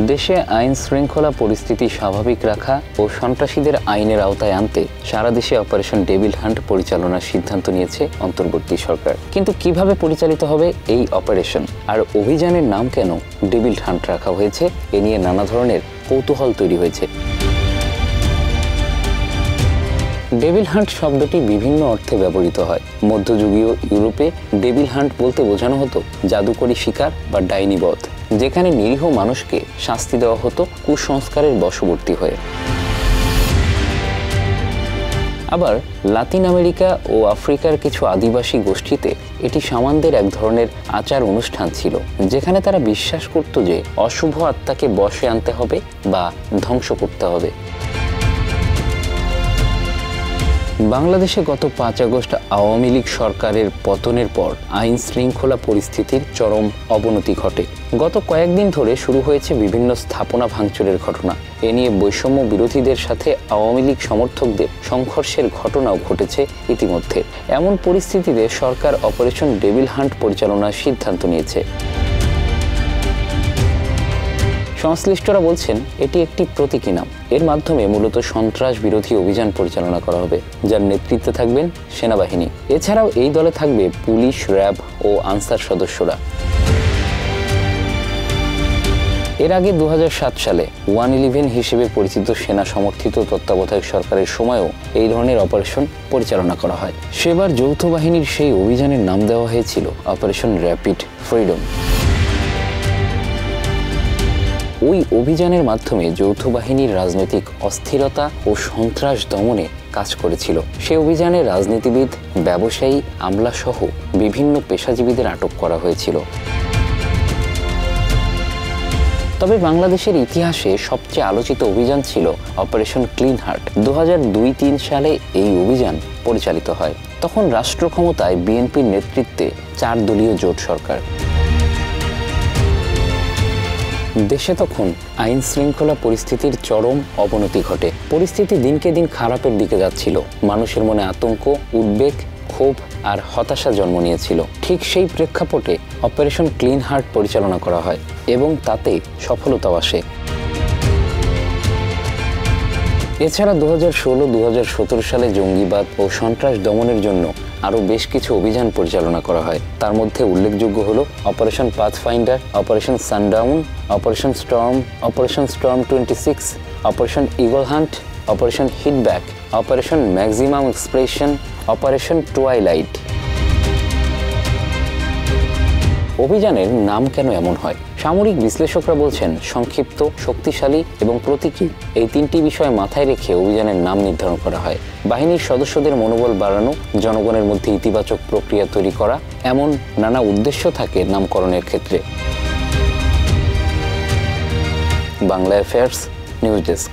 দেশে আইন শৃঙ্খলা পরিস্থিতি স্বাভাবিক রাখা ও সন্ত্রাসীদের আইনের আওতায় আনতে সারা দেশে অপারেশন ডেভিল হান্ট পরিচালনার সিদ্ধান্ত নিয়েছে অন্তর্বর্তী সরকার। কিন্তু কিভাবে পরিচালিত হবে এই অপারেশন আর অভিযানের নাম কেন ডেভিল হান্ট রাখা হয়েছে, এ নিয়ে নানা ধরনের কৌতূহল তৈরি হয়েছে। ডেভিল হান্ট শব্দটি বিভিন্ন অর্থে ব্যবহৃত হয়। মধ্যযুগীয় ইউরোপে ডেভিল হান্ট বলতে বোঝানো হতো জাদুকরী শিকার বা ডাইনিবধ, যেখানে নিরীহ মানুষকে শাস্তি দেওয়া হতো কুসংস্কারের বশবর্তী হয়ে। আবার লাতিন আমেরিকা ও আফ্রিকার কিছু আদিবাসী গোষ্ঠীতে এটি শামানদের এক ধরনের আচার অনুষ্ঠান ছিল, যেখানে তারা বিশ্বাস করত যে অশুভ আত্মাকে বশে আনতে হবে বা ধ্বংস করতে হবে। বাংলাদেশে গত 5 আগস্ট আওয়ামী লীগ সরকারের পতনের পর আইন শৃঙ্খলা পরিস্থিতির চরম অবনতি ঘটে। গত কয়েকদিন ধরে শুরু হয়েছে বিভিন্ন স্থাপনা ভাঙচুরের ঘটনা। এ নিয়ে বৈষম্য বিরোধীদের সাথে আওয়ামী লীগ সমর্থকদের সংঘর্ষের ঘটনাও ঘটেছে ইতিমধ্যে। এমন পরিস্থিতিতে সরকার অপারেশন ডেভিল হান্ট পরিচালনার সিদ্ধান্ত নিয়েছে। সংশ্লিষ্টরা বলছেন এটি একটি প্রতীকী নাম। এর মাধ্যমে মূলত সন্ত্রাস বিরোধী অভিযান পরিচালনা করা হবে, যার নেতৃত্বে থাকবেন সেনাবাহিনী। এছাড়াও এই দলে থাকবে পুলিশ, র্যাব ও আনসার সদস্যরা। এর আগে 2007 সালে 111 হিসেবে পরিচিত সেনা সমর্থিত তত্ত্বাবধায়ক সরকারের সময়ও এই ধরনের অপারেশন পরিচালনা করা হয়। সেবার যৌথ বাহিনীর সেই অভিযানের নাম দেওয়া হয়েছিল অপারেশন র্যাপিড ফ্রিডম। ওই অভিযানের মাধ্যমে যৌথ বাহিনীর রাজনৈতিক অস্থিরতা ও সন্ত্রাস দমনে কাজ করেছিল। সেই অভিযানে রাজনীতিবিদ, ব্যবসায়ী, আমলাসহ বিভিন্ন পেশাজীবীদের আটক করা হয়েছিল। তবে বাংলাদেশের ইতিহাসে সবচেয়ে আলোচিত অভিযান ছিল অপারেশন ক্লিন হার্ট। 2002-03 সালে এই অভিযান পরিচালিত হয়। তখন রাষ্ট্র ক্ষমতায় বিএনপির নেতৃত্বে 4 দলীয় জোট সরকার। দেশে তখন আইন শৃঙ্খলা পরিস্থিতির চরম অবনতি ঘটে। পরিস্থিতি দিনকে দিন খারাপের দিকে যাচ্ছিল। মানুষের মনে আতঙ্ক, উদ্বেগ, ক্ষোভ আর হতাশা জন্ম নিয়েছিল। ঠিক সেই প্রেক্ষাপটে অপারেশন ক্লিন হার্ট পরিচালনা করা হয় এবং তাতে সফলতাও আসে। এছাড়া 2016-2017 সালে জঙ্গিবাদ ও সন্ত্রাস দমনের জন্য আরও বেশ কিছু অভিযান পরিচালনা করা হয়। তার মধ্যে উল্লেখযোগ্য হল operation pathfinder, operation sundown, operation storm 26, operation eagle hunt, operation hit back, operation maximum expression, operation twilight. অভিযানের নাম কেন এমন হয়? সামরিক বিশ্লেষকরা বলছেন সংক্ষিপ্ত, শক্তিশালী এবং প্রতীকী এই 3টি বিষয় মাথায় রেখে অভিযানের নাম নির্ধারণ করা হয়। বাহিনীর সদস্যদের মনোবল বাড়ানো, জনগণের মধ্যে ইতিবাচক প্রক্রিয়া তৈরি করা, এমন নানা উদ্দেশ্য থাকে নামকরণের ক্ষেত্রে। Bangla affairs, news desk.